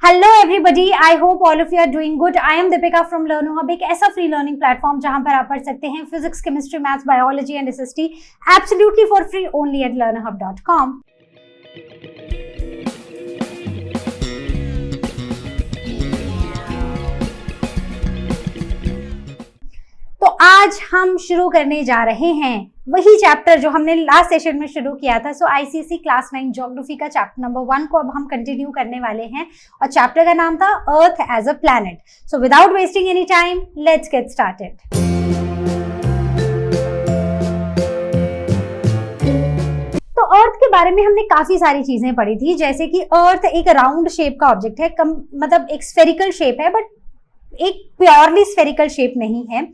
Hello everybody, I hope all of you are doing good. I am Deepika from Learno Hub, एक ऐसा free learning platform जहां पर आप पढ़ सकते हैं physics, chemistry, maths, biology and SST absolutely for free only at learnerhub.com। तो आज हम शुरू करने जा रहे हैं वही चैप्टर जो हमने लास्ट सेशन में शुरू किया था। सो आईसीएसई क्लास 9 ज्योग्राफी का चैप्टर नंबर 1 को अब हम कंटिन्यू करने वाले हैं और चैप्टर का नाम था earth as a planet. So without wasting any time, let's get started. तो अर्थ के बारे में हमने काफी सारी चीजें पढ़ी थी, जैसे कि अर्थ एक राउंड शेप का ऑब्जेक्ट है, मतलब एक स्फेरिकल शेप है, बट एक प्योरली स्फेरिकल शेप नहीं है।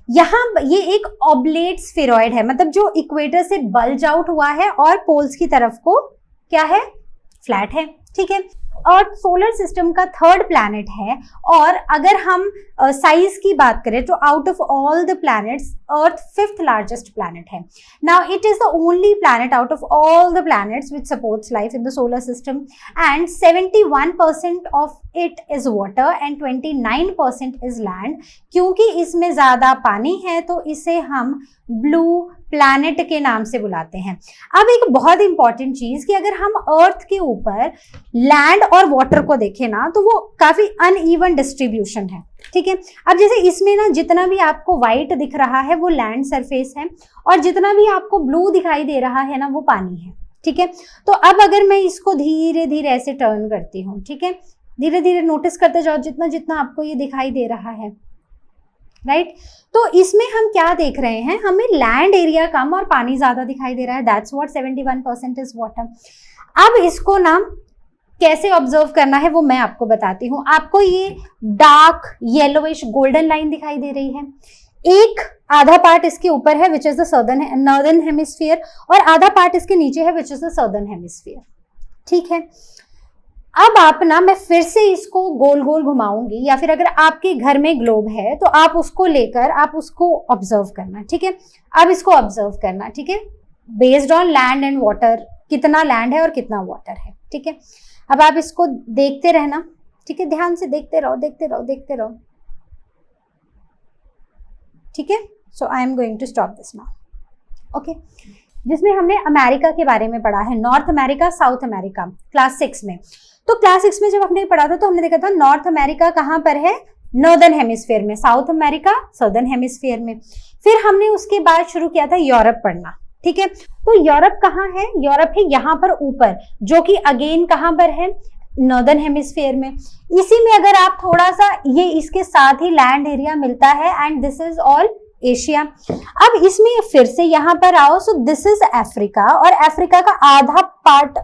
यहाँ ये एक ऑब्लेट स्फेरॉइड है, मतलब जो इक्वेटर से बल्ज आउट हुआ है और पोल्स की तरफ को क्या है, फ्लैट है। ठीक है, अर्थ सोलर सिस्टम का थर्ड प्लैनेट है और अगर हम साइज की बात करें तो out of all the planets earth fifth largest planet है। Now it is the only planet out of all the planets which supports life in the solar system and 71% of it is water and 29% is land. क्योंकि इसमें ज्यादा पानी है तो इसे हम blue planet के नाम से बुलाते हैं। अब एक बहुत इंपॉर्टेंट चीज कि अगर हम अर्थ के ऊपर लैंड और वाटर को देखें ना तो वो काफी अनइवन डिस्ट्रीब्यूशन है। ठीक है, अब जैसे इसमें ना जितना भी आपको व्हाइट दिख रहा है वो लैंड सरफेस है और जितना भी आपको ब्लू दिखाई दे रहा है ना वो पानी है। ठीक है, तो अब अगर मैं इसको धीरे धीरे ऐसे टर्न करती हूँ, ठीक है, धीरे धीरे नोटिस करते जाओ जितना जितना आपको ये दिखाई दे रहा है, राइट। तो इसमें हम क्या देख रहे हैं, हमें लैंड एरिया कम और पानी ज्यादा दिखाई दे रहा है। That's what 71% is water. अब इसको ना कैसे ऑब्जर्व करना है वो मैं आपको बताती हूँ। आपको ये डार्क येलोइश गोल्डन लाइन दिखाई दे रही है, एक आधा पार्ट इसके ऊपर है विच इज द नॉर्दर्न हेमिस्फीयर और आधा पार्ट इसके नीचे है विच इज द सदर्न हेमिस्फीयर। ठीक है, अब आप ना, मैं फिर से इसको गोल गोल घुमाऊंगी या फिर अगर आपके घर में ग्लोब है तो आप उसको लेकर आप उसको ऑब्जर्व करना। ठीक है, अब इसको ऑब्जर्व करना, ठीक है, based on land and water, कितना लैंड है और कितना वाटर है। ठीक है, अब आप इसको देखते रहना, ठीक है, ध्यान से देखते रहो देखते रहो देखते रहो। ठीक है, so I am going to stop this now. Okay, जिसमें हमने अमेरिका के बारे में पढ़ा है, North America, South America, class 6 में। तो क्लास 6 में जब हमने पढ़ा था तो हमने देखा था नॉर्थ अमेरिका कहाँ पर है, नॉर्दर्न हेमिस्फीयर में, साउथ अमेरिका सदर्न हेमिस्फीयर में। फिर हमने उसके बाद शुरू किया था यूरोप पढ़ना। ठीक है, तो यूरोप कहाँ है, यूरोप है यहाँ पर ऊपर, जो कि अगेन कहाँ पर है, नॉर्दर्न हेमिस्फीयर में। इसी में अगर आप थोड़ा सा, ये इसके साथ ही लैंड एरिया मिलता है and this is all Asia. अब इसमें फिर से यहाँ पर आओ, सो दिस इज अफ्रीका और अफ्रीका का आधा पार्ट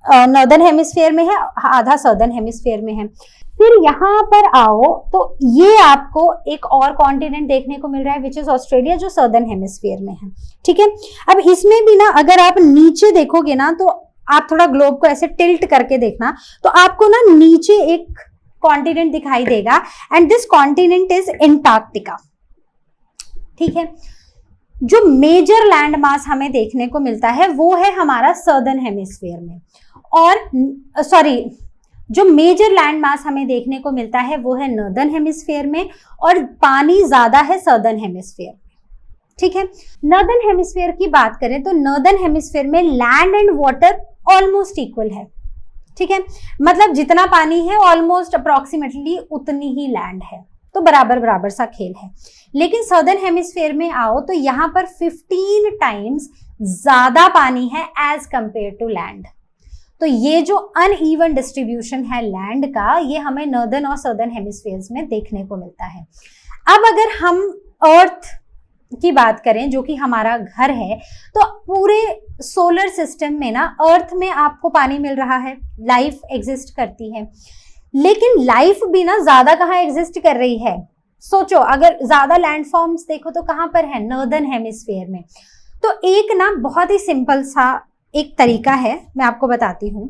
नॉर्दर्न हेमिस्फीयर में है, आधा सदर्न हेमिस्फीयर में है। फिर यहाँ पर आओ तो ये आपको एक और कॉन्टिनेंट देखने को मिल रहा है विच इज ऑस्ट्रेलिया, जो सदर्न हेमिस्फीयर में है। ठीक है, अब इसमें भी ना अगर आप नीचे देखोगे ना तो आप थोड़ा ग्लोब को ऐसे टिल्ट करके देखना तो आपको ना नीचे एक कॉन्टिनेंट दिखाई देगा and this continent is Antarctica. ठीक है, जो मेजर लैंड मास हमें देखने को मिलता है वो है हमारा सदर्न हेमिस्फीयर में, और सॉरी, जो मेजर लैंड मास हमें देखने को मिलता है वो है नॉर्दर्न हेमिस्फीयर में और पानी ज्यादा है सदर्न हेमिस्फीयर में। ठीक है, नॉर्दर्न हेमिस्फीयर की बात करें तो नॉर्दर्न हेमिस्फीयर में land and water almost equal है। ठीक है, मतलब जितना पानी है ऑलमोस्ट अप्रोक्सीमेटली उतनी ही लैंड है, तो बराबर बराबर सा खेल है। लेकिन सदर्न हेमिस्फीयर में आओ तो यहाँ पर 15 टाइम्स ज्यादा पानी है एज कंपेयर टू लैंड। तो ये जो अनइवन डिस्ट्रीब्यूशन है लैंड का, ये हमें नॉर्दर्न और सदर्न हेमिस्फीयर्स में देखने को मिलता है। अब अगर हम अर्थ की बात करें जो कि हमारा घर है, तो पूरे सोलर सिस्टम में ना अर्थ में आपको पानी मिल रहा है, लाइफ एग्जिस्ट करती है। लेकिन लाइफ भी ना ज्यादा कहाँ एग्जिस्ट कर रही है, सोचो, अगर ज्यादा लैंडफॉर्म्स देखो तो कहाँ पर है, नॉर्दर्न हेमिस्फीयर में। तो एक ना बहुत ही सिंपल सा एक तरीका है, मैं आपको बताती हूँ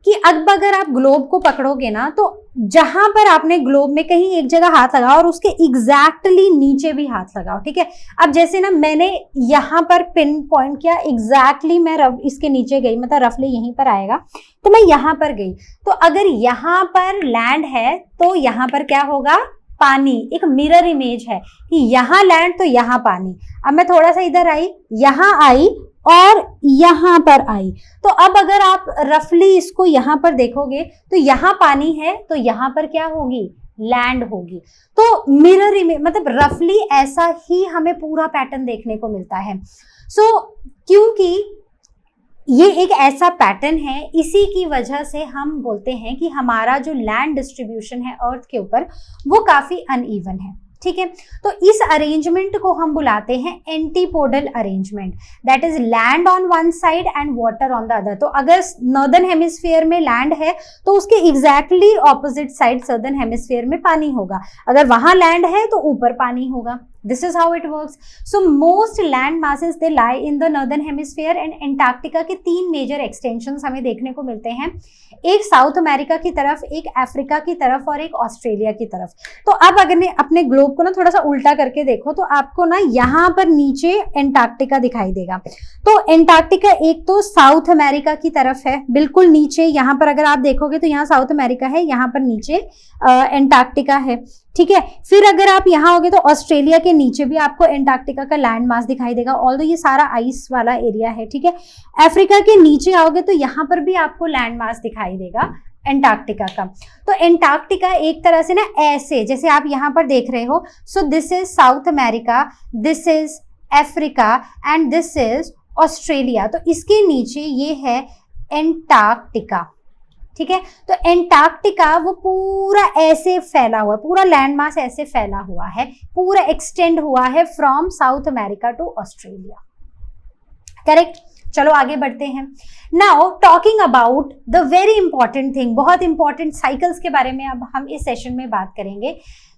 कि अब अगर आप ग्लोब को पकड़ोगे ना तो जहां पर आपने ग्लोब में कहीं एक जगह हाथ लगाओ और उसके एग्जैक्टली नीचे भी हाथ लगाओ, ठीक है। अब जैसे ना मैंने यहां पर पिन पॉइंट किया, एग्जैक्टली मैं इसके नीचे गई, मतलब रफली यहीं पर आएगा, तो मैं यहां पर गई। तो अगर यहां पर लैंड है तो यहां पर क्या होगा, पानी। एक मिरर इमेज है कि यहां लैंड तो यहां पानी। अब मैं थोड़ा सा इधर आई, यहां आई और यहां पर आई, तो अब अगर आप रफली इसको यहां पर देखोगे तो यहां पानी है तो यहां पर क्या होगी, लैंड होगी। तो मिरर इमेज मतलब रफली ऐसा ही हमें पूरा पैटर्न देखने को मिलता है। सो क्योंकि ये एक ऐसा पैटर्न है, इसी की वजह से हम बोलते हैं कि हमारा जो लैंड डिस्ट्रीब्यूशन है अर्थ के ऊपर वो काफी अनइवन है, ठीक है। तो इस अरेंजमेंट को हम बुलाते हैं antipodal arrangement, that is land on one side and water on the other. तो अगर नॉर्दर्न हेमिस्फीयर में लैंड है तो उसके exactly opposite side southern hemisphere में पानी होगा, अगर वहां लैंड है तो ऊपर पानी होगा। This is how it works. So most land masses they lie in the northern hemisphere and Antarctica के 3 मेजर एक्सटेंशंस हमें देखने को मिलते हैं, एक साउथ अमेरिका की तरफ, एक अफ्रीका की तरफ और एक ऑस्ट्रेलिया की तरफ। तो अब अगर अपने ग्लोब को ना थोड़ा सा उल्टा करके देखो तो आपको ना यहाँ पर नीचे एंटार्क्टिका दिखाई देगा। तो एंटार्क्टिका एक तो साउथ अमेरिका की तरफ है, बिल्कुल नीचे यहाँ पर अगर आप देखोगे तो यहाँ साउथ अमेरिका है, यहाँ पर नीचे एंटार्क्टिका है, ठीक है। फिर अगर आप यहाँ होगे तो ऑस्ट्रेलिया के नीचे भी आपको एंटार्क्टिका का लैंड मास दिखाई देगा, ऑल्दो ये सारा आइस वाला एरिया है, ठीक है। अफ्रीका के नीचे आओगे तो यहाँ पर भी आपको लैंड मास दिखाई देगा एंटार्क्टिका का। तो एंटार्क्टिका एक तरह से ना ऐसे जैसे आप यहाँ पर देख रहे हो, सो this is south America, this is Africa and this is Australia. तो इसके नीचे ये है एंटार्क्टिका, ठीक है। तो एंटार्क्टिका वो पूरा ऐसे फैला हुआ है, पूरा लैंड मास ऐसे फैला हुआ है, पूरा एक्सटेंड हुआ है from South America to Australia, correct. चलो आगे बढ़ते हैं। Now talking about the very important thing, बहुत इंपॉर्टेंट साइकिल्स के बारे में अब हम इस सेशन में बात करेंगे।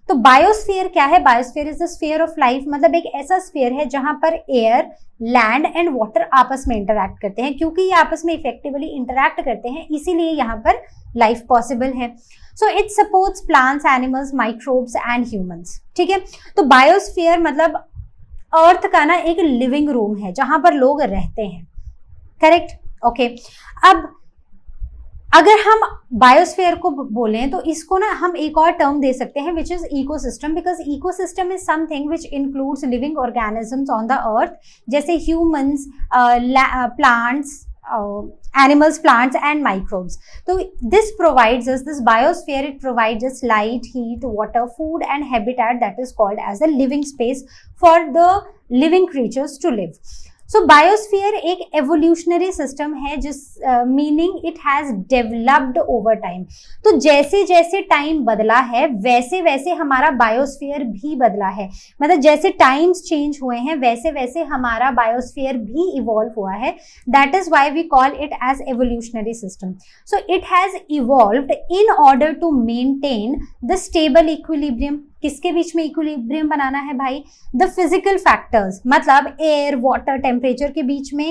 तो बायोस्फीयर क्या है? Biosphere is the sphere of life, मतलब एक ऐसा स्फीयर है जहां पर एयर, लैंड एंड वाटर आपस में इंटरैक्ट करते हैं। क्योंकि ये आपस में इफेक्टिवली इंटरैक्ट करते हैं इसीलिए यहाँ पर लाइफ पॉसिबल है। So it supports plants, animals, microbes and humans, ठीक है। तो बायोस्फीयर मतलब अर्थ का ना एक लिविंग रूम है जहां पर लोग रहते हैं, करेक्ट, ओके। अब अगर हम बायोस्फीयर को बोलें तो इसको ना हम एक और टर्म दे सकते हैं which is ecosystem, because ecosystem is something which includes living organisms on the earth, जैसे humans, plants, animals, plants and microbes. So this provides us, this biosphere, it provides us light, heat, water, food and habitat that is called as a living space for the living creatures to live. So biosphere एक evolutionary system है जिस meaning it has developed over time. तो जैसे जैसे time बदला है वैसे वैसे हमारा बायोस्फीयर भी बदला है, मतलब जैसे टाइम्स चेंज हुए हैं वैसे वैसे हमारा बायोस्फीयर भी इवॉल्व हुआ है। That is why we call it as evolutionary system. So it has evolved in order to maintain the stable equilibrium. किसके बीच में इक्विलिब्रियम बनाना है भाई? द फिजिकल फैक्टर्स, मतलब एयर, वाटर, टेम्परेचर के बीच में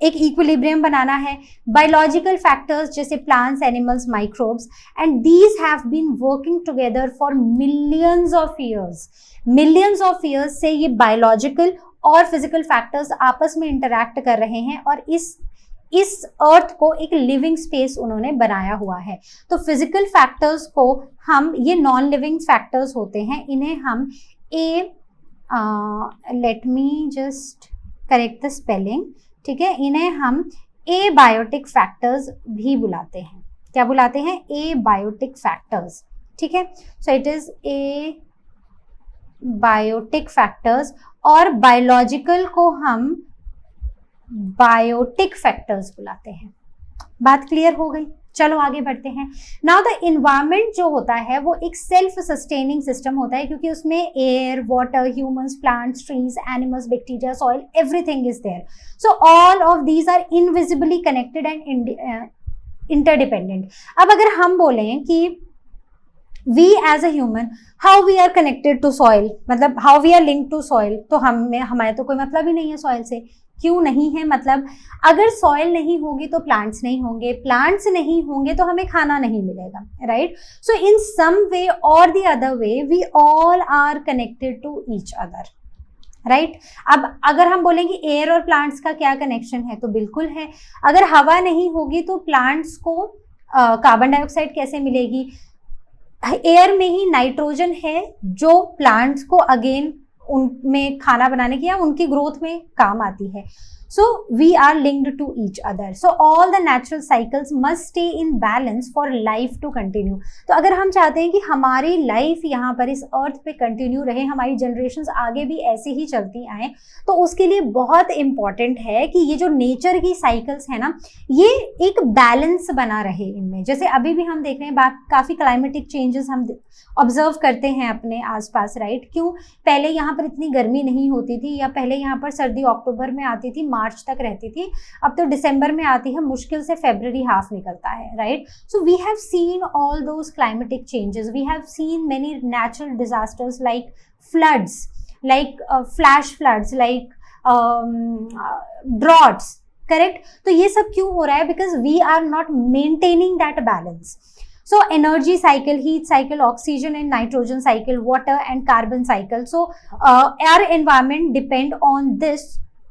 एक इक्विलिब्रियम बनाना है। बायोलॉजिकल फैक्टर्स जैसे plants, animals, microbes, and these have been working together for millions of years. Millions of years से ये बायोलॉजिकल और फिजिकल फैक्टर्स आपस में इंटरैक्ट कर रहे हैं और इस अर्थ को एक लिविंग स्पेस उन्होंने बनाया हुआ है। तो फिजिकल फैक्टर्स को हम, ये नॉन लिविंग फैक्टर्स होते हैं, इन्हें हम let me just correct the spelling, ठीक है, इन्हें हम एबायोटिक फैक्टर्स भी बुलाते हैं। क्या बुलाते हैं? एबायोटिक फैक्टर्स, ठीक है। So it is abiotic factors, और बायोलॉजिकल को हम बायोटिक फैक्टर्स बुलाते हैं। बात क्लियर हो गई? चलो आगे बढ़ते हैं। नाउ द इन्वायरमेंट जो होता है वो एक सेल्फ सस्टेनिंग सिस्टम होता है, क्योंकि उसमें air, water, humans, plants, trees, animals, bacteria, soil, everything is there. So all of these are invisibly connected and interdependent. अब अगर हम बोलें कि we as a human, how we are connected to soil, मतलब how we are linked to soil, तो हमारे तो कोई मतलब ही नहीं है सॉइल से, क्यों नहीं है? मतलब अगर सॉइल नहीं होगी तो प्लांट्स नहीं होंगे, प्लांट्स नहीं होंगे तो हमें खाना नहीं मिलेगा, राइट? सो इन सम वे और the other way we all are connected to each other, right? अब अगर हम बोलेंगे एयर और प्लांट्स का क्या कनेक्शन है, तो बिल्कुल है। अगर हवा नहीं होगी तो प्लांट्स को कार्बन डाइऑक्साइड कैसे मिलेगी? एयर में ही नाइट्रोजन है जो प्लांट्स को अगेन उनमें खाना बनाने की या उनकी ग्रोथ में काम आती है। So we are linked to each other. So all the natural cycles must stay in balance for life to continue. तो अगर हम चाहते हैं कि हमारी लाइफ यहाँ पर इस अर्थ पे कंटिन्यू रहे, हमारी जनरेशन्स आगे भी ऐसे ही चलती आए, तो उसके लिए बहुत इंपॉर्टेंट है कि ये जो नेचर की साइकिल्स है ना, ये एक बैलेंस बना रहे इनमें। जैसे अभी भी हम देख रहे हैं काफ़ी क्लाइमेटिक चेंजेस हम ऑब्जर्व करते हैं अपने आसपास, राइट? क्यों? पहले यहाँ पर इतनी गर्मी नहीं होती थी, या पहले यहाँ पर सर्दी अक्टूबर में आती थी, मार्च तक रहती थी, अब तो दिसंबर में आती है, मुश्किल से फरवरी हाफ निकलता है, right? So we have seen all those climatic changes, we have seen many natural disasters like floods, like flash floods, like droughts, correct? तो ये सब क्यों हो रहा है? Because we are not maintaining that balance. So energy cycle, heat cycle, oxygen and nitrogen cycle, water and carbon cycle. So our environment depend on this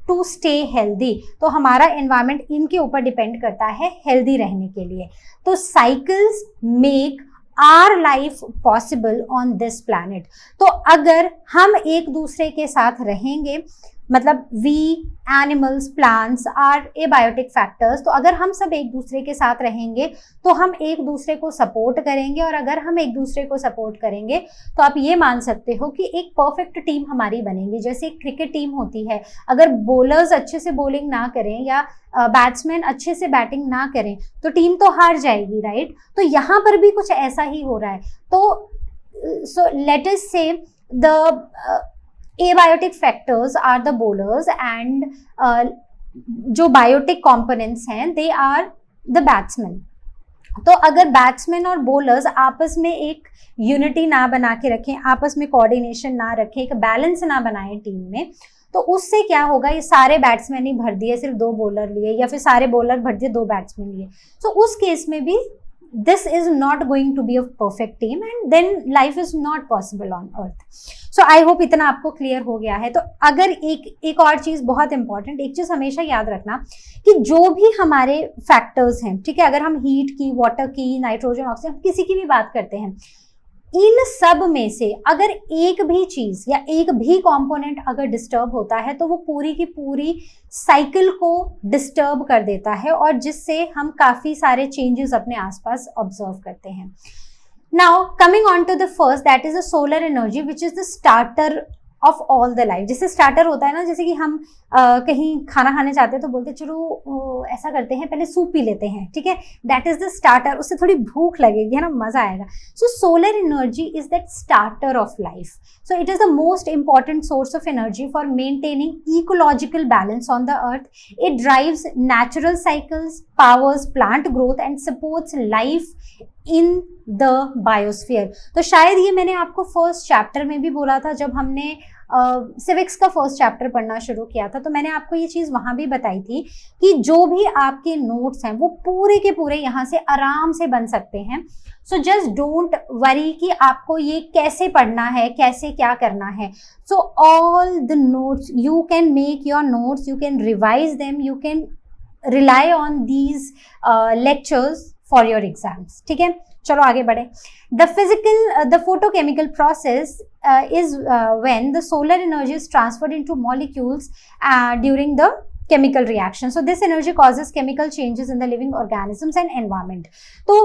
to stay healthy. तो हमारा environment इनके ऊपर depend करता है healthy रहने के लिए. तो cycles make our life possible on this planet. तो अगर हम एक दूसरे के साथ रहेंगे, मतलब we animals plants are abiotic factors, तो अगर हम सब एक दूसरे के साथ रहेंगे तो हम एक दूसरे को सपोर्ट करेंगे, और अगर हम एक दूसरे को सपोर्ट करेंगे तो आप ये मान सकते हो कि एक परफेक्ट टीम हमारी बनेगी। जैसे एक क्रिकेट टीम होती है, अगर बॉलर्स अच्छे से बॉलिंग ना करें या बैट्समैन अच्छे से बैटिंग ना करें तो टीम तो हार जाएगी, राइट? तो यहाँ पर भी कुछ ऐसा ही हो रहा है। तो सो लेट अस से the abiotic factors are the bowlers and जो बायोटिक कंपोनेंट्स हैं they are the batsmen. तो अगर बैट्समैन और बॉलर्स आपस में एक यूनिटी ना बना के रखें, आपस में कोऑर्डिनेशन ना रखें, एक बैलेंस ना बनाएं टीम में, तो उससे क्या होगा? ये सारे बैट्समैन ही भर दिए, सिर्फ 2 बॉलर लिए, या फिर सारे बॉलर भर दिए, 2 बैट्समैन लिए, तो उस केस में भी this is not going to be a perfect team and then life is not possible on earth. So I hope इतना आपको क्लियर हो गया है। तो अगर एक और चीज बहुत इंपॉर्टेंट, एक चीज हमेशा याद रखना कि जो भी हमारे फैक्टर्स हैं, ठीक है, अगर हम हीट की, वाटर की, नाइट्रोजन, ऑक्सीजन, किसी की भी बात करते हैं, इन सब में से अगर एक भी चीज या एक भी कंपोनेंट अगर डिस्टर्ब होता है तो वो पूरी की पूरी साइकिल को डिस्टर्ब कर देता है, और जिससे हम काफी सारे चेंजेस अपने आसपास ऑब्जर्व करते हैं। Now coming on to the first, that is the solar energy which is the starter of all the life. जैसे स्टार्टर होता है ना, जैसे कि हम कहीं खाना खाने जाते हैं तो बोलते चलो ऐसा करते हैं, पहले सूप पी लेते हैं, ठीक है, दैट इज द स्टार्टर, उससे थोड़ी भूख लगेगी, है ना, मजा आएगा। So solar energy is that starter of life. So it is the most important source of energy for maintaining ecological balance on the earth. It drives natural cycles, powers plant growth and supports life in the biosphere. तो शायद ये मैंने आपको first chapter में भी बोला था, जब हमने सिविक्स का फर्स्ट चैप्टर पढ़ना शुरू किया था, तो मैंने आपको ये चीज़ वहाँ भी बताई थी कि जो भी आपके नोट्स हैं वो पूरे के पूरे यहाँ से आराम से बन सकते हैं. सो जस्ट डोंट वरी कि आपको ये कैसे पढ़ना है, कैसे क्या करना है. So all the notes you can make your notes, you can revise them, you can rely on these lectures for your exams. ठीक है, चलो आगे बढ़े. The photochemical process is when the solar energy is transferred into molecules during the chemical reaction. So this energy causes chemical changes in the living organisms and environment. तो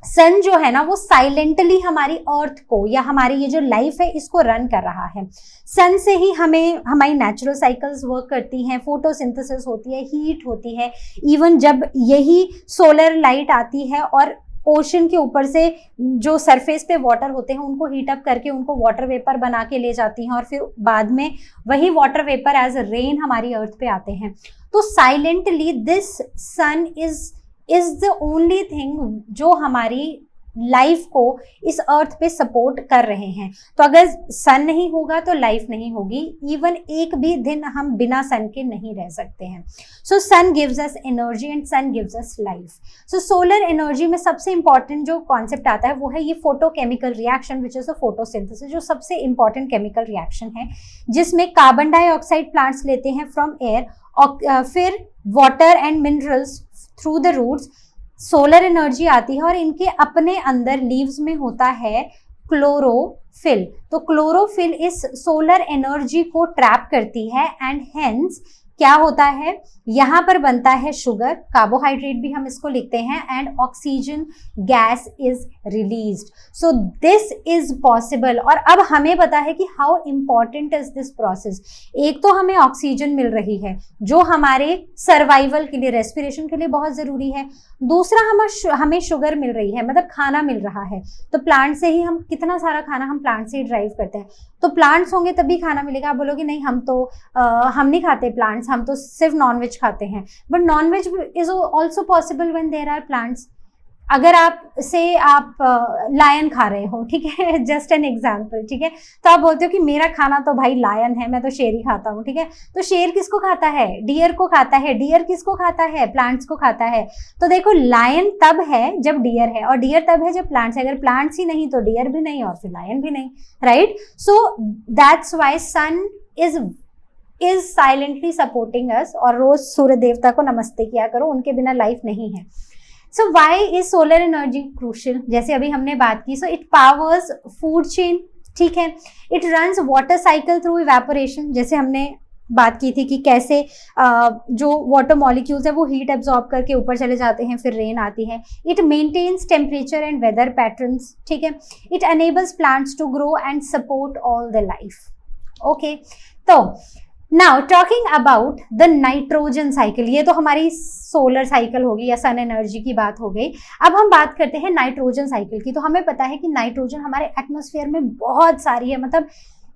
सन जो है ना वो साइलेंटली हमारी अर्थ को या हमारी ये जो लाइफ है इसको रन कर रहा है. सन से ही हमें हमारी नेचुरल साइकिल्स वर्क करती हैं, फोटोसिंथेसिस होती है, हीट होती है. इवन जब यही सोलर लाइट आती है और ओशन के ऊपर से जो सरफेस पे वाटर होते हैं उनको हीट अप करके उनको वाटर वेपर बना के ले जाती हैं, और फिर बाद में वही water vapour as a rain हमारी अर्थ पे आते हैं. तो silently this sun is the only thing जो हमारी लाइफ को इस अर्थ पे सपोर्ट कर रहे हैं। तो अगर सन नहीं होगा तो लाइफ नहीं होगी, इवन एक भी दिन हम बिना सन के नहीं रह सकते हैं। So sun gives us energy and sun gives us life. So solar energy में सबसे इंपॉर्टेंट जो कॉन्सेप्ट आता है वो है ये photochemical reaction which is a photosynthesis, जो सबसे इंपॉर्टेंट केमिकल रिएक्शन है जिसमें कार्बन डाइऑक्साइड प्लांट्स लेते हैं फ्रॉम एयर और फिर water and minerals through the roots, solar energy आती है और इनके अपने अंदर लीव्स में होता है क्लोरोफिल। तो क्लोरोफिल इस सोलर एनर्जी को ट्रैप करती है एंड हेंस क्या होता है, यहाँ पर बनता है शुगर, कार्बोहाइड्रेट भी हम इसको लिखते हैं, and oxygen gas is released. So this is possible. और अब हमें पता है कि how important is this process. एक तो हमें ऑक्सीजन मिल रही है जो हमारे सर्वाइवल के लिए, रेस्पिरेशन के लिए बहुत जरूरी है। दूसरा हमें शुगर मिल रही है, मतलब खाना मिल रहा है। तो प्लांट से ही हम कितना सारा खाना हम प्लांट से ही ड्राइव करते हैं, तो प्लांट्स होंगे तभी खाना मिलेगा। आप बोलोगे नहीं हम नहीं खाते प्लांट्स, हम तो सिर्फ नॉनवेज खाते हैं, but nonveg is also possible when there are plants. अगर आप लायन खा रहे हो, ठीक है, जस्ट एन एग्जाम्पल, ठीक है, तो आप बोलते हो कि मेरा खाना तो भाई लायन है, मैं तो शेर ही खाता हूँ, ठीक है। तो शेर किसको खाता है, डियर को खाता है। डियर किसको खाता है, प्लांट्स को खाता है। तो देखो लायन तब है जब डियर है, और डियर तब है जब प्लांट्स है। अगर प्लांट्स ही नहीं तो डियर भी नहीं और फिर लायन भी नहीं, right. So that's why sun is silently supporting us. और रोज सूर्य देवता को नमस्ते किया करो, उनके बिना लाइफ नहीं है। So why is solar energy crucial, जैसे अभी हमने बात की। So it powers food chain, ठीक है। It runs water cycle through evaporation, जैसे हमने बात की थी कि कैसे जो वाटर मॉलिक्यूल्स है वो हीट एब्जॉर्ब करके ऊपर चले जाते हैं, फिर रेन आती है। It maintains temperature and weather patterns, ठीक है। It enables plants to grow and support all the life. Okay, तो now talking about the nitrogen cycle, ये तो हमारी सोलर साइकिल होगी या सन एनर्जी की बात हो गई। अब हम बात करते हैं नाइट्रोजन साइकिल की। तो हमें पता है कि नाइट्रोजन हमारे एटमॉस्फेयर में बहुत सारी है, मतलब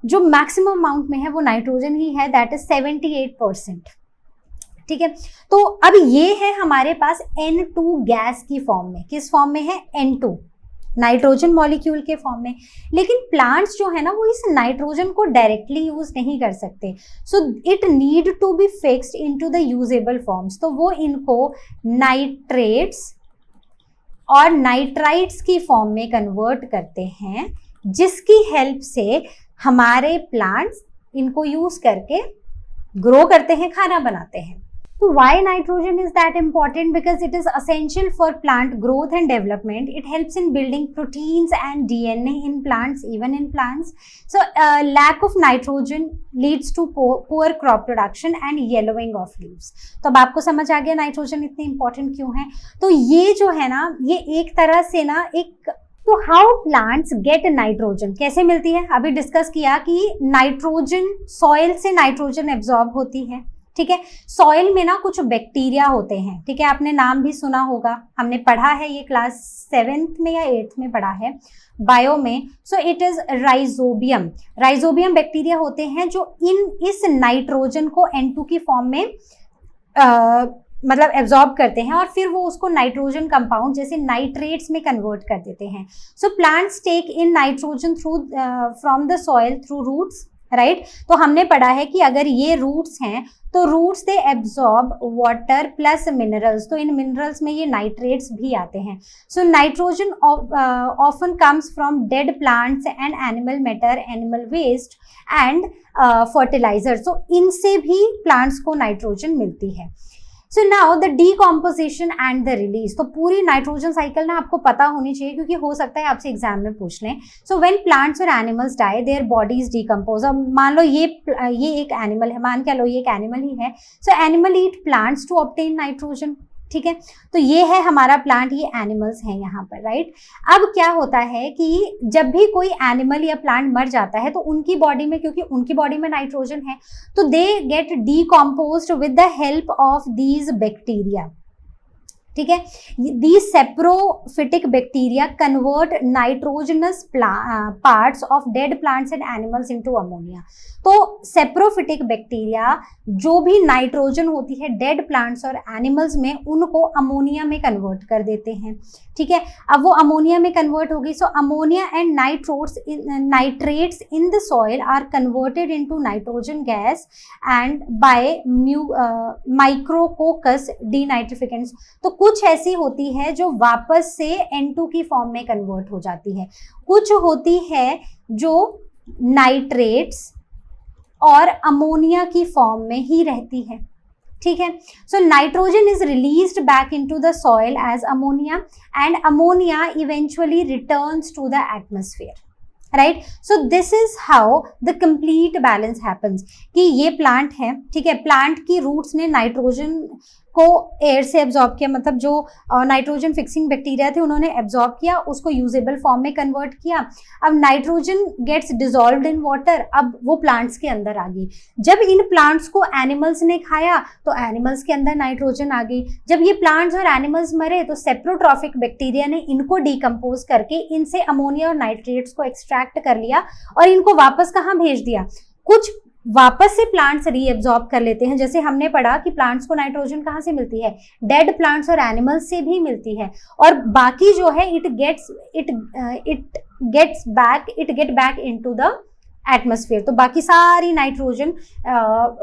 जो मैक्सिमम अमाउंट में है वो नाइट्रोजन ही है, दैट इज 78%, ठीक है। तो अब ये है हमारे पास N2 गैस की फॉर्म में। किस फॉर्म में है, N2 नाइट्रोजन मॉलिक्यूल के फॉर्म में। लेकिन प्लांट्स जो है ना वो इस नाइट्रोजन को डायरेक्टली यूज नहीं कर सकते। So it need to be fixed into the usable forms. तो वो इनको नाइट्रेट्स और नाइट्राइट्स की फॉर्म में कन्वर्ट करते हैं, जिसकी हेल्प से हमारे प्लांट्स इनको यूज करके ग्रो करते हैं, खाना बनाते हैं। So why nitrogen is that important? Because it is essential for plant growth and development. It helps in building proteins and DNA in plants, even in plants. So lack of nitrogen leads to poor crop production and yellowing of leaves. तो अब आपको समझ आ गया nitrogen इतनी important क्यों है। तो ये जो है ना, ये एक तरह से ना एक, तो हाउ प्लांट्स गेट नाइट्रोजन, कैसे मिलती है, अभी डिस्कस किया कि नाइट्रोजन सॉइल से नाइट्रोजन एब्जॉर्ब होती है, ठीक है। सॉइल में ना कुछ बैक्टीरिया होते हैं, ठीक है, आपने नाम भी सुना होगा, हमने पढ़ा है, ये क्लास 7th में या 8th में पढ़ा है बायो में। सो it is rhizobium. Rhizobium bacteria होते हैं जो इस नाइट्रोजन को N2 की फॉर्म में मतलब एब्जॉर्ब करते हैं और फिर वो उसको नाइट्रोजन कंपाउंड जैसे नाइट्रेट्स में कन्वर्ट कर देते हैं। So plants take in nitrogen through from the soil through roots, right. तो हमने पढ़ा है कि अगर ये रूट्स हैं तो roots they absorb water plus minerals, तो इन मिनरल्स में ये नाइट्रेट्स भी आते हैं। So nitrogen often comes from dead plants and animal matter, animal waste and fertiliser. सो इनसे भी प्लांट्स को नाइट्रोजन मिलती है। So now the decomposition and the release. तो पूरी नाइट्रोजन साइकिल ना आपको पता होनी चाहिए, क्योंकि हो सकता है आपसे एग्जाम में पूछ लें। सो व्हेन प्लांट्स और animals die their bodies decompose. अब मान लो ये एक एनिमल है, मान के लो ये एक एनिमल ही है। So animal eat plants to obtain nitrogen, ठीक है। तो ये है हमारा प्लांट, ये एनिमल्स हैं यहाँ पर, राइट। अब क्या होता है कि जब भी कोई एनिमल या प्लांट मर जाता है तो उनकी बॉडी में, क्योंकि उनकी बॉडी में नाइट्रोजन है, तो they get decomposed with the help of these bacteria. ठीक है। These saprophytic bacteria convert nitrogenous parts of dead plants and animals into ammonia. तो सेप्रोफिटिक बैक्टीरिया जो भी नाइट्रोजन होती है डेड प्लांट्स और एनिमल्स में, उनको अमोनिया में कन्वर्ट कर देते हैं, ठीक है। अब वो अमोनिया में कन्वर्ट हो गई, so ammonia and nitrates in the soil are converted into nitrogen gas and by micrococcus denitrificans. तो कुछ ऐसी होती है जो वापस से N2 की फॉर्म में कन्वर्ट हो जाती है, कुछ होती है जो नाइट्रेट्स और अमोनिया की फॉर्म में ही रहती है, ठीक है। So nitrogen is released back into the soil as ammonia and ammonia eventually returns to the atmosphere, right. So this is how the complete balance happens कि ये प्लांट है, ठीक है, प्लांट की रूट्स ने नाइट्रोजन को एयर से absorb किया, मतलब जो नाइट्रोजन फिक्सिंग बैक्टीरिया थे उन्होंने एब्जॉर्ब किया, उसको यूजेबल फॉर्म में कन्वर्ट किया। अब nitrogen gets dissolved in water, अब वो प्लांट्स के अंदर आ गई। जब इन प्लांट्स को एनिमल्स ने खाया तो एनिमल्स के अंदर नाइट्रोजन आ गई। जब ये प्लांट्स और एनिमल्स मरे तो सेप्रोट्रॉफिक बैक्टीरिया ने इनको डिकम्पोज करके इनसे अमोनिया और नाइट्रेट्स को एक्सट्रैक्ट कर लिया और इनको वापस कहाँ भेज दिया, कुछ वापस से प्लांट्स रीएब्जॉर्ब कर लेते हैं। जैसे हमने पढ़ा कि प्लांट्स को नाइट्रोजन कहाँ से मिलती है, डेड प्लांट्स और एनिमल्स से भी मिलती है, और बाकी जो है it get back into the atmosphere. तो बाकी सारी नाइट्रोजन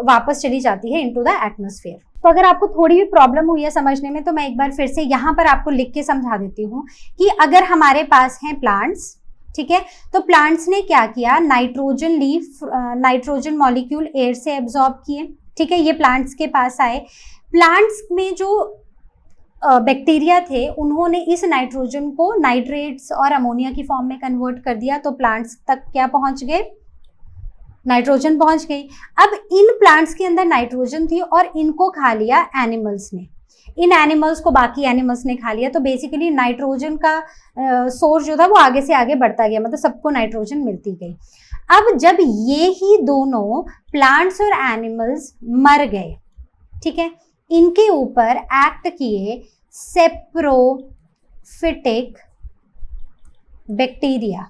वापस चली जाती है इनटू द एटमॉस्फेयर। तो अगर आपको थोड़ी भी प्रॉब्लम हुई है समझने में तो मैं एक बार फिर से यहाँ पर आपको लिख के समझा देती हूँ कि अगर हमारे पास हैं प्लांट्स, ठीक है, तो प्लांट्स ने क्या किया, नाइट्रोजन मॉलिक्यूल एयर से एब्जॉर्ब किए, ठीक है, ये प्लांट्स के पास आए। प्लांट्स में जो बैक्टीरिया थे उन्होंने इस नाइट्रोजन को नाइट्रेट्स और अमोनिया की फॉर्म में कन्वर्ट कर दिया, तो प्लांट्स तक क्या पहुंच गए, नाइट्रोजन पहुंच गई। अब इन प्लांट्स के अंदर नाइट्रोजन थी और इनको खा लिया एनिमल्स ने, इन एनिमल्स को बाकी एनिमल्स ने खा लिया, तो बेसिकली नाइट्रोजन का सोर्स जो था वो आगे से आगे बढ़ता गया, मतलब सबको नाइट्रोजन मिलती गई। अब जब ये ही दोनों प्लांट्स और एनिमल्स मर गए, ठीक है, इनके ऊपर एक्ट किए सेप्रोफिटिक बैक्टीरिया,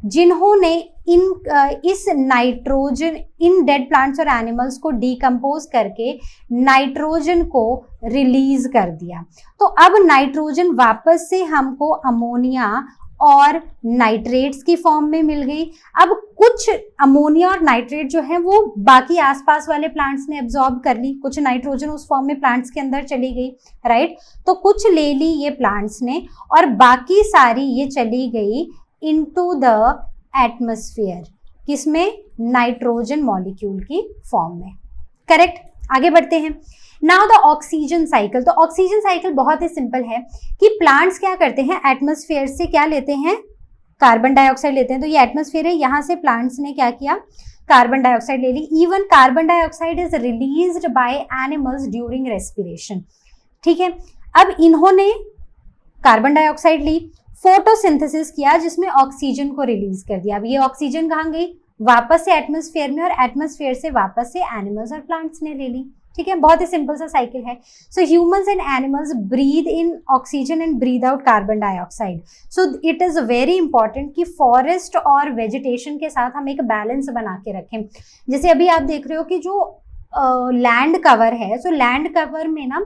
जिन्होंने इस नाइट्रोजन, इन डेड प्लांट्स और एनिमल्स को डिकम्पोज करके नाइट्रोजन को रिलीज कर दिया। तो अब नाइट्रोजन वापस से हमको अमोनिया और नाइट्रेट्स की फॉर्म में मिल गई। अब कुछ अमोनिया और नाइट्रेट जो है वो बाकी आसपास वाले प्लांट्स ने एब्जॉर्ब कर ली, कुछ नाइट्रोजन उस फॉर्म में प्लांट्स के अंदर चली गई, राइट। तो कुछ ले ली ये प्लांट्स ने और बाकी सारी ये चली गई इनटू द एटमॉस्फेयर, किसमें, नाइट्रोजन मॉलिक्यूल की फॉर्म में, करेक्ट। आगे बढ़ते हैं। Now the oxygen cycle. तो ऑक्सीजन साइकिल बहुत ही सिंपल है कि प्लांट्स क्या करते हैं, एटमॉस्फेयर से क्या लेते हैं, कार्बन डाइऑक्साइड लेते हैं। तो ये एटमॉस्फेयर है, यहाँ से प्लांट्स ने क्या किया, कार्बन डाइऑक्साइड ले ली। Even carbon dioxide is released by animals during respiration, ठीक है। अब इन्होंने कार्बन डाइऑक्साइड ली, फोटोसिंथेसिस किया जिसमें ऑक्सीजन को रिलीज कर दिया। अब ये ऑक्सीजन कहाँ गई, वापस से एटमॉस्फेयर में, और एटमॉस्फेयर से वापस से एनिमल्स और प्लांट्स ने ले ली, ठीक है। बहुत ही सिंपल सा साइकिल है। So humans and animals breathe in oxygen and breathe out carbon dioxide. So it is very important कि फॉरेस्ट और वेजिटेशन के साथ हम एक बैलेंस बना के रखें। जैसे अभी आप देख रहे हो कि जो लैंड कवर है, सो लैंड कवर में ना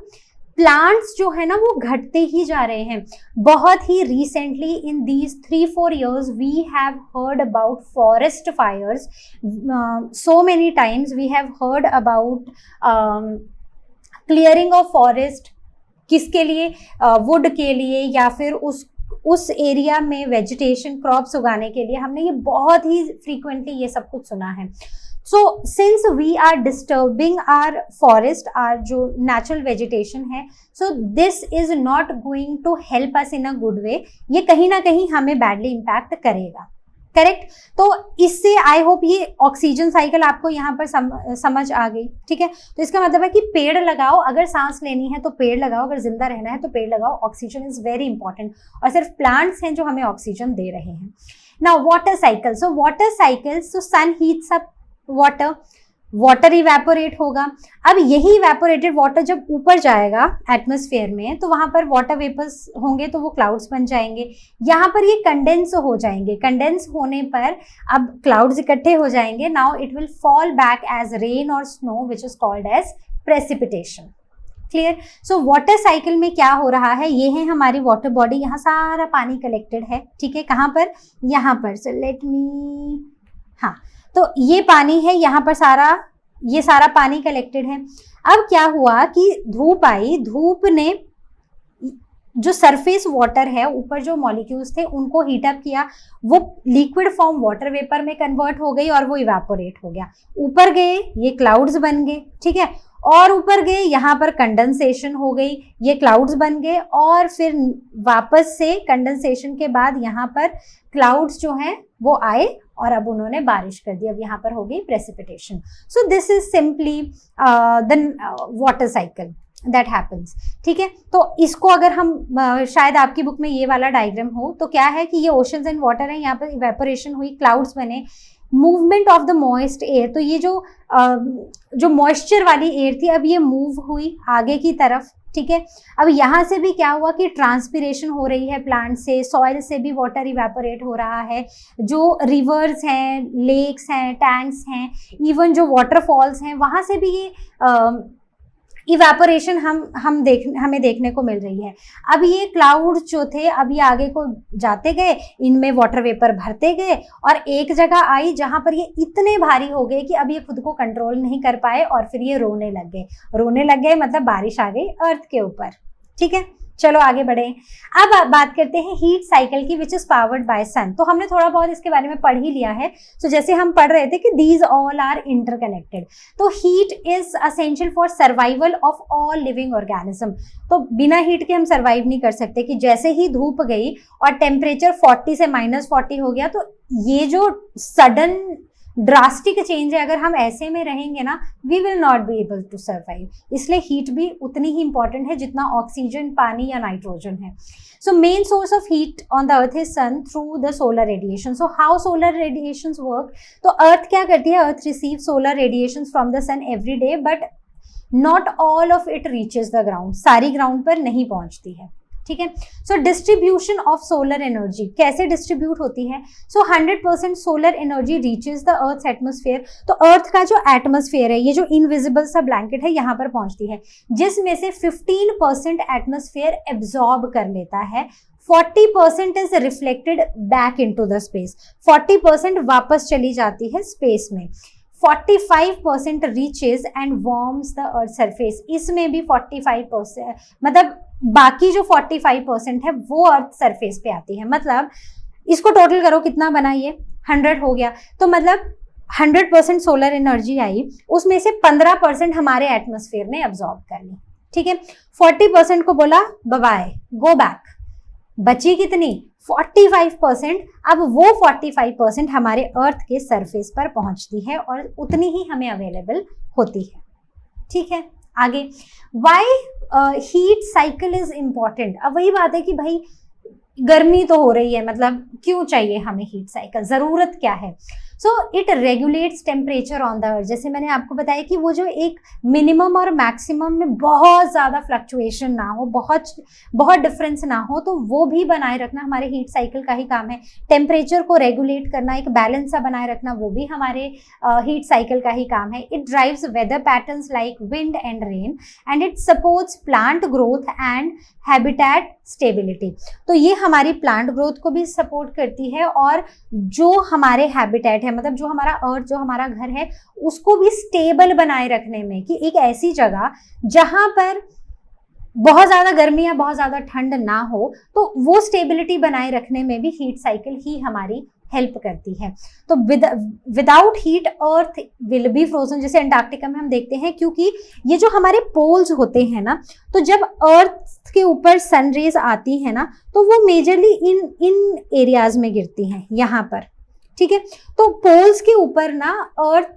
प्लांट्स जो है ना वो घटते ही जा रहे हैं। बहुत ही recently in these 3-4 years we have heard about forest fires, so many times we have heard about clearing of forest, किसके लिए, वुड के लिए, या फिर उस एरिया में वेजिटेशन क्रॉप्स उगाने के लिए। हमने ये बहुत ही फ्रीक्वेंटली ये सब कुछ सुना है। So since we are disturbing our forest, our जो natural vegetation है, so this is not going to help us in a good way. ये कहीं ना कहीं हमें badly impact करेगा, करेक्ट। तो इससे आई होप ये ऑक्सीजन साइकिल आपको यहाँ पर समझ आ गई, ठीक है। तो इसका मतलब है कि पेड़ लगाओ, अगर सांस लेनी है तो पेड़ लगाओ, अगर जिंदा रहना है तो पेड़ लगाओ। ऑक्सीजन इज वेरी इंपॉर्टेंट, और सिर्फ प्लांट्स हैं जो हमें ऑक्सीजन दे रहे हैं। Now water cycle. So water cycle, so sun heats up water, water evaporate होगा। अब यही इवेपोरेटेड वाटर जब ऊपर जाएगा एटमॉस्फेयर में तो वहां पर वाटर वेपर्स होंगे तो वो क्लाउड्स बन जाएंगे। यहाँ पर ये कंडेंस हो जाएंगे, कंडेंस होने पर अब क्लाउड्स इकट्ठे हो जाएंगे। Now it will fall back as rain और snow which is called as precipitation. Clear? So water cycle में क्या हो रहा है, ये है हमारी वाटर बॉडी, यहाँ सारा पानी कलेक्टेड है, ठीक है, कहाँ पर, यहाँ पर। सो लेट मी, हाँ, तो ये पानी है यहाँ पर सारा, ये सारा पानी कलेक्टेड है। अब क्या हुआ कि धूप आई, धूप ने जो सरफेस वाटर है, ऊपर जो मॉलिक्यूल्स थे उनको हीट अप किया, वो लिक्विड फॉर्म वाटर वेपर में कन्वर्ट हो गई और वो इवेपोरेट हो गया। ऊपर गए ये क्लाउड्स बन गए, ठीक है, और ऊपर गए यहाँ पर कंडेंसेशन हो गई, ये क्लाउड्स बन गए, और फिर वापस से कंडेंसेशन के बाद यहाँ पर क्लाउड्स जो हैं वो आए और अब उन्होंने बारिश कर दी। अब यहाँ पर हो गई precipitation. So this is simply the water cycle that happens, ठीक है। तो इसको अगर हम शायद आपकी बुक में ये वाला डायग्राम हो तो क्या है कि ये ओशंस एंड वाटर है, यहाँ पर इवेपोरेशन हुई, क्लाउड्स बने, movement of the moist air, तो ये जो मॉइस्चर वाली एयर थी अब ये मूव हुई आगे की तरफ, ठीक है। अब यहाँ से भी क्या हुआ कि ट्रांसपिरेशन हो रही है प्लांट से, सॉइल से भी वाटर इवेपोरेट हो रहा है, जो रिवर्स हैं, लेक्स हैं, टैंक्स हैं, इवन जो वाटरफॉल्स हैं वहाँ से भी ये इवेपोरेशन हमें देखने को मिल रही है। अब ये क्लाउड जो थे अब ये आगे को जाते गए, इनमें वाटर वेपर भरते गए और एक जगह आई जहां पर ये इतने भारी हो गए कि अब ये खुद को कंट्रोल नहीं कर पाए और फिर ये रोने लग गए, मतलब बारिश आ गई अर्थ के ऊपर, ठीक है। चलो आगे बढ़े। अब बात करते हैं हीट साइकिल की, विच इज पावर्ड बाय सन। तो हमने थोड़ा बहुत इसके बारे में पढ़ ही लिया है। तो जैसे हम पढ़ रहे थे कि दीज ऑल आर इंटरकनेक्टेड, तो heat is essential for survival of all living organism. तो बिना हीट के हम सर्वाइव नहीं कर सकते, कि जैसे ही धूप गई और टेम्परेचर 40 से -40 हो गया, तो ये जो सडन ड्रास्टिक चेंज है, अगर हम ऐसे में रहेंगे ना, we will not be able to survive. इसलिए हीट भी उतनी ही इंपॉर्टेंट है जितना ऑक्सीजन, पानी या नाइट्रोजन है। So main source of heat on the earth is sun through the solar radiation. So how solar radiations work, तो अर्थ क्या करती है, earth receive solar radiation from the sun every day, but not all of it reaches the ground, सारी ground पर नहीं पहुंचती है, ठीक है। So distribution of solar energy कैसे डिस्ट्रीब्यूट होती है, so 100% solar energy reaches the earth atmosphere. तो अर्थ का जो एटमॉस्फेयर है, ये जो इनविजिबल सा ब्लैंकेट है, यहाँ पर पहुंचती है, जिसमें से 15% एटमॉस्फेयर एब्जॉर्ब कर लेता है, 40% is reflected back into the space, 40% वापस चली जाती है स्पेस में, 45% reaches and warms the earth surface. इसमें भी 45%, मतलब बाकी जो 45% है वो अर्थ सरफेस पे आती है। मतलब इसको टोटल करो कितना बना, ये 100 हो गया। तो मतलब 100% सोलर एनर्जी आई, उसमें से 15% हमारे एटमॉस्फेयर ने अब्सॉर्ब कर ली, ठीक है। 40% को बोला बाय बाय, गो बैक, बची कितनी 45%। अब वो 45% हमारे अर्थ के सरफेस पर पहुंचती है और उतनी ही हमें अवेलेबल होती है, ठीक है। आगे, why heat cycle is important. अब वही बात है कि भाई गर्मी तो हो रही है, मतलब क्यों चाहिए हमें हीट साइकिल, जरूरत क्या है। So it regulates temperature on the earth. जैसे मैंने आपको बताया कि वो जो एक मिनिमम और मैक्सिमम में बहुत ज़्यादा फ्लक्चुएशन ना हो, बहुत डिफरेंस ना हो, तो वो भी बनाए रखना हमारे हीट साइकिल का ही काम है। टेम्परेचर को रेगुलेट करना, एक बैलेंस सा बनाए रखना, वो भी हमारे हीट साइकिल का ही काम है। It drives weather patterns like wind and rain and it supports plant growth and habitat stability. तो ये हमारी प्लांट ग्रोथ को भी सपोर्ट करती है और जो हमारे हैबिटेट है, मतलब जो हमारा अर्थ, जो हमारा घर है, उसको भी स्टेबल बनाए रखने में, कि एक ऐसी जगह जहां पर बहुत ज्यादा गर्मी या बहुत ज्यादा ठंड ना हो, तो वो स्टेबिलिटी बनाए रखने में भी हीट साइकिल ही हमारी हेल्प करती है। तो without heat earth will be frozen, जैसे अंटार्कटिका में हम देखते हैं, क्योंकि ये जो हमारे पोल्स होते हैं ना, तो जब अर्थ के ऊपर सन रेज आती है ना, तो वो मेजरली इन एरियाज में गिरती हैं, यहाँ पर, ठीक है। तो पोल्स के ऊपर ना अर्थ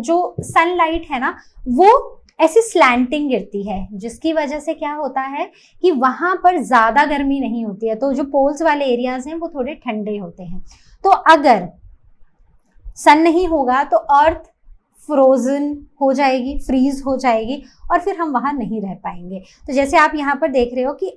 जो सनलाइट है ना, वो ऐसी स्लैंटिंग गिरती है, जिसकी वजह से क्या होता है कि वहां पर ज्यादा गर्मी नहीं होती है। तो जो पोल्स वाले एरियाज हैं वो थोड़े ठंडे होते हैं। तो अगर सन नहीं होगा तो अर्थ फ्रोजन हो जाएगी, फ्रीज हो जाएगी और फिर हम वहाँ नहीं रह पाएंगे। तो जैसे आप यहाँ पर देख रहे हो कि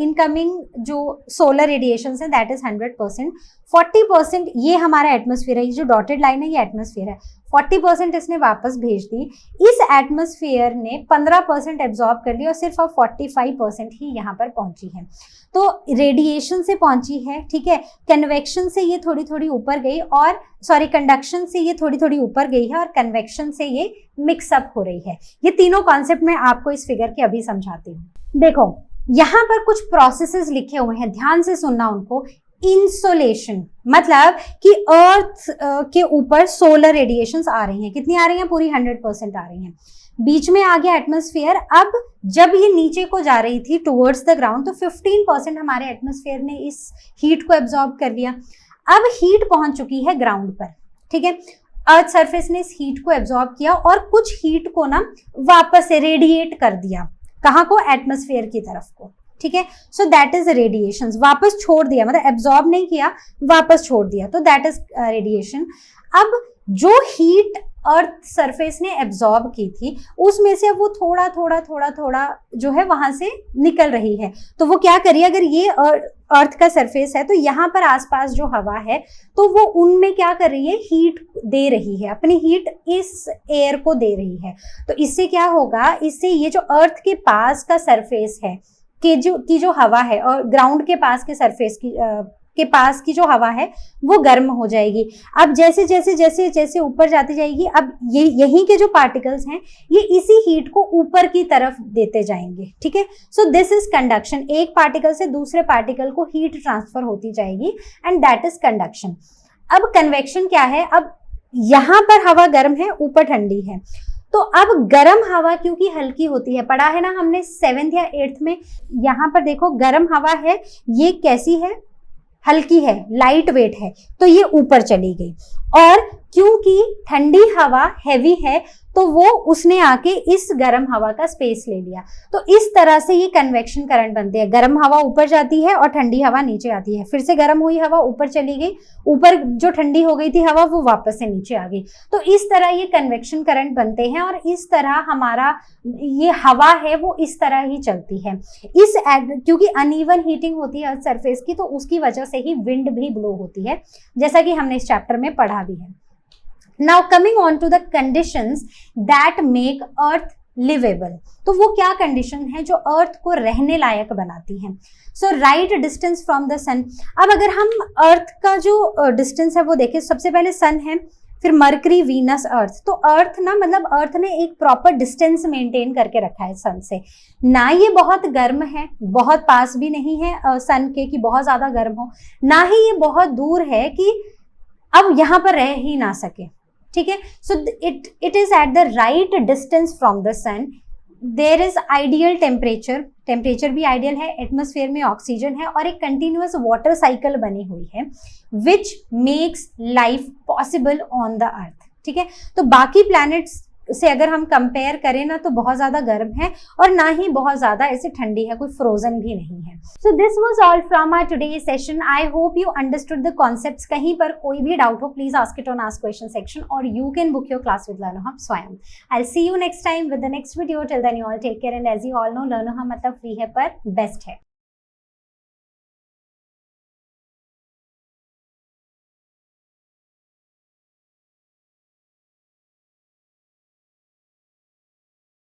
इनकमिंग जो सोलर रेडिएशन है दैट इज 100%, 40% ये हमारा एटमॉस्फेयर है, ये जो डॉटेड लाइन है ये एटमॉस्फेयर है, 40% इसने वापस भेज दी। इस एटमॉस्फेयर ने 15% एब्जॉर्ब कर लिया और सिर्फ अब 45% ही यहाँ पर पहुंची है। तो रेडिएशन से पहुंची है, ठीक है, कन्वेक्शन से ये थोड़ी थोड़ी ऊपर गई और कंडक्शन से ये थोड़ी थोड़ी ऊपर गई है और कन्वेक्शन से ये मिक्सअप हो रही है। ये तीनों कॉन्सेप्ट मैं आपको इस फिगर के अभी समझाती हूँ। देखो यहाँ पर कुछ प्रोसेसेस लिखे हुए हैं, ध्यान से सुनना उनको। इंसोलेशन मतलब कि अर्थ के ऊपर सोलर रेडिएशंस आ रही हैं, कितनी आ रही हैं, पूरी 100% आ रही हैं। बीच में आ गया एटमॉस्फेयर। अब जब ये नीचे को जा रही थी टुवर्ड्स द ग्राउंड तो 15% हमारे एटमॉस्फेयर ने इस हीट को एब्जॉर्ब कर लिया। अब हीट पहुंच चुकी है ग्राउंड पर, ठीक है, अर्थ सरफेस ने इस हीट को एब्जॉर्ब किया और कुछ हीट को ना वापस से रेडिएट कर दिया, कहाँ को, एटमॉस्फेयर की तरफ को, ठीक है। सो दैट इज रेडिएशन, वापस छोड़ दिया, मतलब एब्जॉर्ब नहीं किया, वापस छोड़ दिया, तो दैट इज रेडिएशन। अब जो हीट अर्थ सरफेस ने एब्जॉर्ब की थी उसमें से अब वो थोड़ा थोड़ा जो है वहां से निकल रही है। तो वो क्या करिए, अगर ये अर्थ का सरफेस है तो यहाँ पर आसपास जो हवा है तो वो उनमें क्या कर रही है, हीट दे रही है, अपनी हीट इस एयर को दे रही है। तो इससे क्या होगा, इससे ये जो अर्थ के पास का सरफेस है की जो हवा है और ग्राउंड के पास के सरफेस के पास की जो हवा है वो गर्म हो जाएगी। अब जैसे जैसे जैसे जैसे ऊपर जाती जाएगी, अब ये यहीं के जो पार्टिकल्स हैं ये इसी हीट को ऊपर की तरफ देते जाएंगे, ठीक है। सो दिस इज कंडक्शन, एक पार्टिकल से दूसरे पार्टिकल को हीट ट्रांसफर होती जाएगी एंड दैट इज कंडक्शन। अब कन्वेक्शन क्या है, अब यहाँ पर हवा गर्म है, ऊपर ठंडी है, तो अब गर्म हवा क्योंकि हल्की होती है, पढ़ा है ना हमने 7th या 8th में, यहाँ पर देखो गर्म हवा है, ये कैसी है, हल्की है, लाइट वेट है, तो ये ऊपर चली गई। और क्योंकि ठंडी हवा हैवी है तो वो उसने आके इस गर्म हवा का स्पेस ले लिया। तो इस तरह से ये कन्वेक्शन करंट बनते हैं, गर्म हवा ऊपर जाती है और ठंडी हवा नीचे आती है, फिर से गर्म हुई हवा ऊपर चली गई, ऊपर जो ठंडी हो गई थी हवा वो वापस से नीचे आ गई। तो इस तरह ये कन्वेक्शन करंट बनते हैं और इस तरह हमारा ये हवा है वो इस तरह ही चलती है। क्योंकि अनइवन हीटिंग होती है अर्थ सरफेस की, तो उसकी वजह से ही विंड भी ब्लो होती है, जैसा कि हमने इस चैप्टर में पढ़ा भी है। Now coming on to the conditions that make Earth livable, तो वो क्या कंडीशन है जो अर्थ को रहने लायक बनाती हैं। सो राइट डिस्टेंस फ्रॉम द सन। अब अगर हम अर्थ का जो डिस्टेंस है वो देखें, सबसे पहले सन है, फिर मरकरी, वीनस, अर्थ। तो अर्थ ना, मतलब अर्थ ने एक प्रॉपर डिस्टेंस मेंटेन करके रखा है सन से, ना ये बहुत गर्म है, बहुत पास भी नहीं है सन के कि बहुत ज्यादा गर्म हो, ना ही ये बहुत दूर है कि अब यहाँ पर रह ही ना सके, ठीक है। So it is at the right distance from the sun. There is ideal temperature भी आइडियल है, एटमॉस्फेयर में ऑक्सीजन है और एक कंटिन्यूअस वाटर साइकिल बनी हुई है which makes life possible on the earth, ठीक है। तो बाकी प्लैनेट्स से अगर हम कंपेयर करें ना तो बहुत ज्यादा गर्म है और ना ही बहुत ज्यादा ऐसे ठंडी है, कोई फ्रोजन भी नहीं है। So this was all from our today session. I hope you understood the concepts. कहीं पर कोई भी डाउट हो please ask it on ask question section और you can book your class with Learno Hub Swayam. I see you next time with the next video. Till then you all take care and as you all know Learno Hub मतलब free है पर best है।